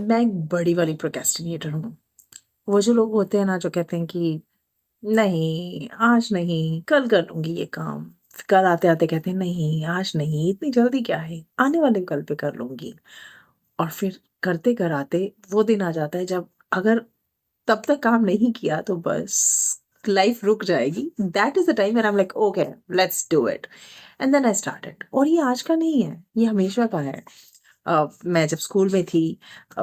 मैं एक बड़ी वाली प्रोक्रेस्टिनेटर हूँ। वो जो लोग होते हैं ना जो कहते हैं कि नहीं, आज नहीं, कल कर लूँगी ये काम। फिर कल आते-आते कहते हैं नहीं, आज नहीं, इतनी जल्दी क्या है, आने वाले कल पे कर लूँगी। और फिर करते कराते वो दिन आ जाता है जब अगर तब तक काम नहीं किया तो बस लाइफ रुक जाएगी। That is the time when I am like okay, let's do it and then I started. और ये आज का नहीं है, ये हमेशा का है। मैं जब स्कूल में थी, अ,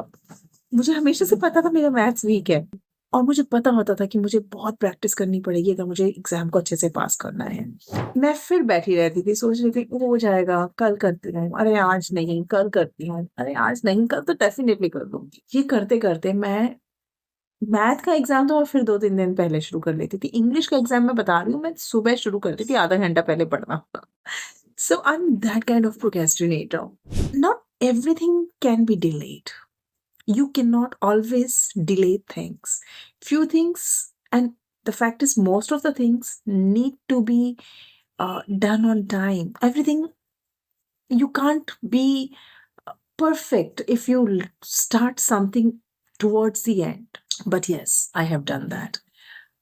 मुझे हमेशा से पता था मेरा मैथ्स वीक है और मुझे पता होता था कि मुझे बहुत प्रैक्टिस करनी पड़ेगी अगर मुझे एग्ज़ाम को अच्छे से पास करना है। मैं फिर बैठी रहती थी, सोच रही थी हो जाएगा, कल करती हूँ, अरे आज नहीं, कल करती हूँ, अरे आज नहीं, कल तो डेफ़िनिटली कर लूँगी। ये करते-करते मैं मैथ का एग्ज़ाम तो मैं फिर 2-3 दिन पहले शुरू कर लेती थी। इंग्लिश का एग्ज़ाम मैं बता रही हूँ, मैं सुबह शुरू करती थी आधा घंटा पहले पढ़ना। So I'm that kind of procrastinator. Not everything can be delayed. You cannot always delay things. Few things, and the fact is, most of the things need to be done on time. Everything, you can't be perfect if you start something towards the end. But yes, I have done that.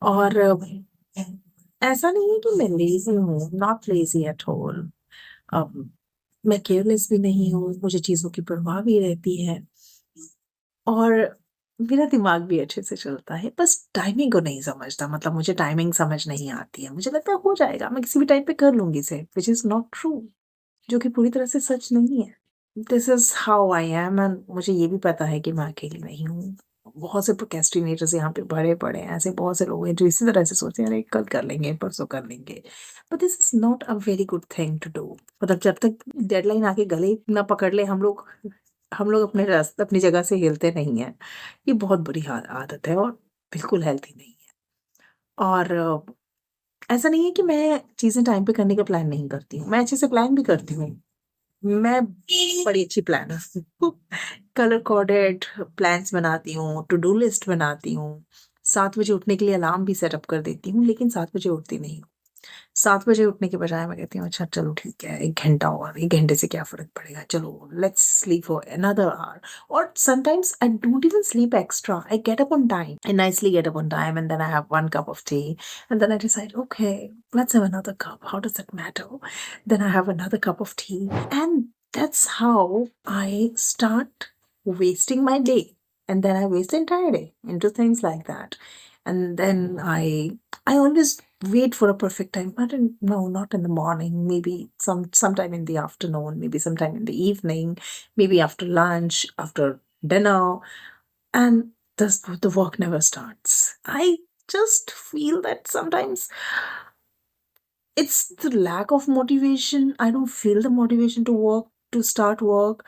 और ऐसा नहीं है कि मैं lazy हूँ, not lazy at all. अब मैं careless भी नहीं हूँ, मुझे चीज़ों की परवाह भी रहती है और मेरा दिमाग भी अच्छे से चलता है, बस टाइमिंग को नहीं समझता। मतलब मुझे टाइमिंग समझ नहीं आती है। मुझे लगता है हो जाएगा, मैं किसी भी टाइम पे कर लूँगी इसे, व्हिच इज़ नॉट ट्रू, जो कि पूरी तरह से सच नहीं है। This is how I am and मुझे ये भी पता है कि मैं अकेली नहीं हूँ। बहुत से प्रोक्रेस्टिनेटर्स यहाँ पे भरे पड़े हैं, ऐसे बहुत से लोग हैं जो इसी तरह से सोचते हैं, अरे कल कर लेंगे, परसों कर लेंगे। But this is not a very good thing to do. मतलब जब तक डेडलाइन आके गले ना पकड़ ले हम लोग अपनी जगह से हिलते नहीं हैं। ये बहुत बुरी आदत है और बिल्कुल हेल्थी नहीं है। और ऐसा नहीं है कि मैं चीज़ें टाइम पे करने का प्लान नहीं करती हूँ, मैं अच्छे से प्लान भी करती हूँ। मैं बड़ी अच्छी प्लानर हूँ। कलर कोडेड प्लान्स बनाती हूँ, टू डू लिस्ट बनाती हूँ। 7 बजे उठने के लिए अलार्म भी सेटअप कर देती हूँ, लेकिन 7 बजे उठती नहीं हूँ। 7 बजे उठने के बजाय मैं कहती हूँ अच्छा चलो ठीक है, 1 घंटा और, 1 घंटे से क्या फ़र्क पड़ेगा, चलो let's sleep for another hour. और sometimes I don't even sleep extra, I get up on time, I nicely get up on time and then I have 1 cup of tea and then I decide okay, let's have another cup, how does that matter? Then I have another cup of tea and that's how I start wasting my day. And then I waste the entire day into things like that. And then I always wait for a perfect time. I don't know, not in the morning, maybe sometime in the afternoon, maybe sometime in the evening, maybe after lunch, after dinner, and the work never starts. I just feel that sometimes it's the lack of motivation. I don't feel the motivation to start work.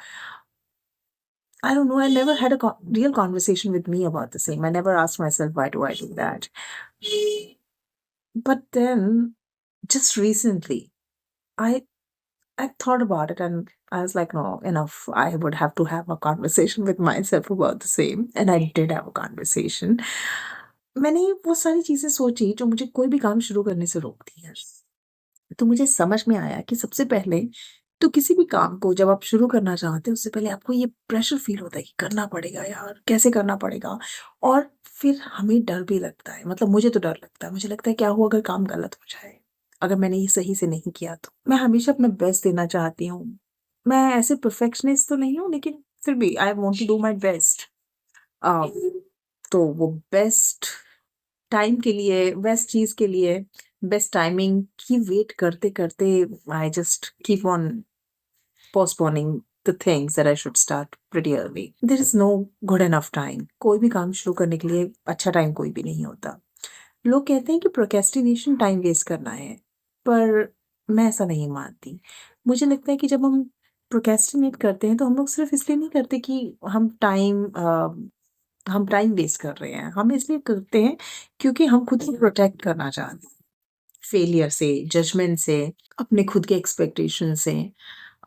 I don't know. I never had a real conversation with me about the same. I never asked myself, why do I do that? But then, just recently, I I thought about it and I was like, no, enough. I would have to have a conversation with myself about the same. And I did have a conversation. मैंने वो सारी चीज़ें सोची जो मुझे कोई भी काम शुरू करने से रोकती हैं। तो मुझे समझ में आया कि सबसे पहले तो किसी भी काम को जब आप शुरू करना चाहते हैं, उससे पहले आपको ये प्रेशर फ़ील होता है कि करना पड़ेगा यार, कैसे करना पड़ेगा? और फिर हमें डर भी लगता है, मतलब मुझे तो डर लगता है। मुझे लगता है क्या हुआ अगर काम गलत हो जाए? अगर मैंने ये सही से नहीं किया तो? मैं हमेशा अपना बेस्ट देना चाहती हूँ। मैं ऐसे परफेक्शनिस्ट तो नहीं हूँ, लेकिन फिर भी I want to do my best. अ, तो वो बेस्ट टाइम के लिए, बेस्ट चीज़ के लिए, बेस्ट टाइमिंग की वेट करते-करते I just keep on postponing the things that I should start pretty early. There is no good enough time. कोई भी काम शुरू करने के लिए अच्छा टाइम कोई भी नहीं होता। लोग कहते हैं कि प्रोक्रेस्टिनेशन टाइम वेस्ट करना है, पर मैं ऐसा नहीं मानती। मुझे लगता है कि जब हम प्रोक्रेस्टिनेट करते हैं, तो हम लोग सिर्फ़ इसलिए नहीं करते कि हम टाइम वेस्ट कर रहे हैं। हम इसलिए करते हैं क्योंकि हम खुद को प्रोटेक्ट करना चाहते हैं, फेलियर से, जजमेंट से, अपने खुद के एक्सपेक्टेशन से।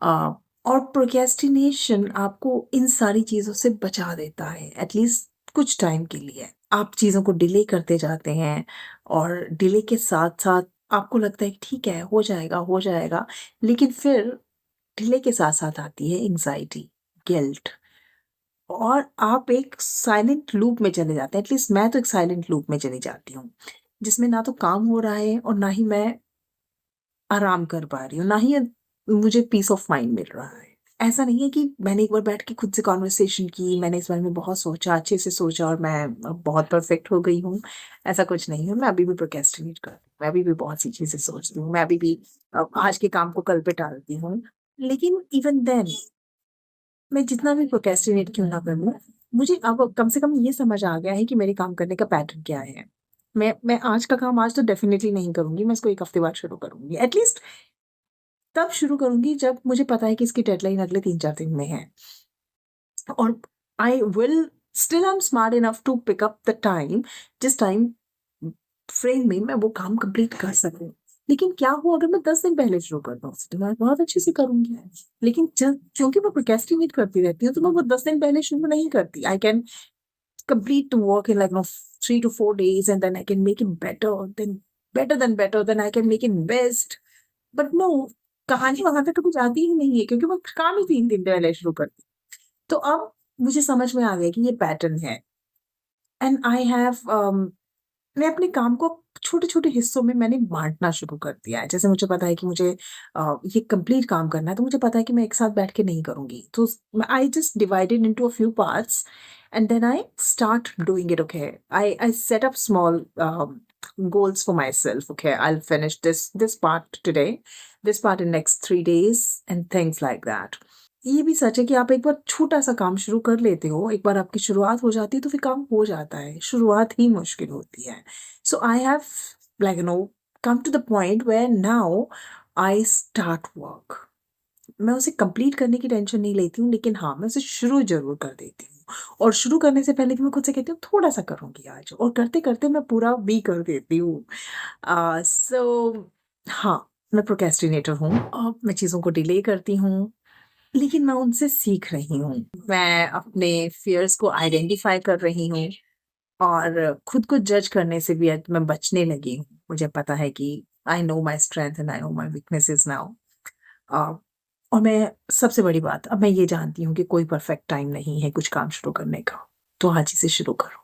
अ, और प्रोक्रेस्टिनेशन आपको इन सारी चीज़ों से बचा देता है, एटलीस्ट कुछ टाइम के लिए। आप चीज़ों को डिले करते जाते हैं और डिले के साथ-साथ आपको लगता है कि ठीक है, हो जाएगा, लेकिन फिर डिले के साथ-साथ आती है एंग्ज़ायटी, गिल्ट। और आप एक साइलेंट लूप में चले जाते हैं। एटलीस्ट मैं तो एक साइलेंट लूप में चली जाती हूँ, जिसमें ना तो काम हो रहा है और ना ही मैं आराम कर पा रही हूँ, ना ही मुझे पीस ऑफ माइंड मिल रहा है। ऐसा नहीं है कि मैंने एक बार बैठ के खुद से कन्वर्सेशन की, मैंने इस बारे में बहुत सोचा, अच्छे से सोचा और मैं अब बहुत परफेक्ट हो गई हूँ, ऐसा कुछ नहीं है। मैं अभी भी प्रोक्रेस्टिनेट करती हूँ, मैं अभी भी बहुत सी चीज़ें सोचती हूँ, मैं अभी भी आज के काम को कल पे टालती हूँ। लेकिन इवन देन मैं जितना भी प्रोक्रेस्टिनेट क्यों ना कर लूँ, मुझे अब कम से कम ये समझ आ गया है कि मेरे काम करने का पैटर्न क्या है। मैं आज का काम आज तो डेफ़िनिटली नहीं करूँगी, मैं इसको 1 हफ्ते बाद शुरू करूँगी। एटलीस्ट तब शुरू करूँगी जब मुझे पता है कि इसकी डेडलाइन अगले 3-4 दिन में है। और I will still I am smart enough to pick up the time, जिस टाइम फ्रेम में मैं वो काम कंप्लीट कर सकूँ। लेकिन क्या हो अगर मैं 10 दिन पहले शुरू कर दूँ उसे, तो मैं बहुत अच्छे से करूँगी। लेकिन जब क्योंकि मैं प्रोक्रेस्टिनेट करती रहती हूँ, तो मैं वो 10 दिन पहले शुरू नहीं करती। I can complete the work in like 3 to 4 days, and then I can make it better than I can make it best. But no, कहानी वहां तक तो कुछ आती ही नहीं है, क्योंकि मैं काम ही 3 दिन पहले शुरू करती हूँ। तो अब मुझे समझ में आ गया कि ये पैटर्न है। एंड आई हैव मैं अपने काम को छोटे-छोटे हिस्सों में मैंने बाँटना शुरू कर दिया है। जैसे मुझे पता है कि मुझे ये कंप्लीट काम करना है, तो मुझे पता है कि मैं एक साथ बैठ के नहीं करूँगी। तो I just divided into a few parts and then I start doing it, okay. I set up small goals for myself. Okay, I'll finish this part today, this part in next 3 days, and things like that. ये भी सच है कि आप एक बार छोटा-सा काम शुरू कर लेते हो, एक बार आपकी शुरुआत हो जाती है तो फिर काम हो जाता है, शुरुआत ही मुश्किल होती है। So I have like come to the point where now I start work. मैं उसे कंप्लीट करने की टेंशन नहीं लेती हूँ, लेकिन हाँ, मैं उसे शुरू ज़रूर कर देती हूँ। और शुरू करने से पहले भी मैं खुद से कहती हूँ थोड़ा-सा करूँगी आज, और करते-करते मैं पूरा भी कर देती हूँ। सो हाँ, मैं प्रोक्रेस्टिनेटर हूँ और मैं चीज़ों को डिले करती हूँ। लेकिन मैं उनसे सीख रही हूँ। मैं अपने फ़ियर्स को आइडेंटिफ़ाई कर रही हूँ और खुद को जज करने से भी अब मैं बचने लगी हूँ। मुझे पता है कि I know my strength and I know my weaknesses now. अ, और मैं सबसे बड़ी बात, अब मैं ये जानती हूँ कि कोई परफेक्ट टाइम नहीं है कुछ काम शुरू करने का। तो आज ही से शुरू करो।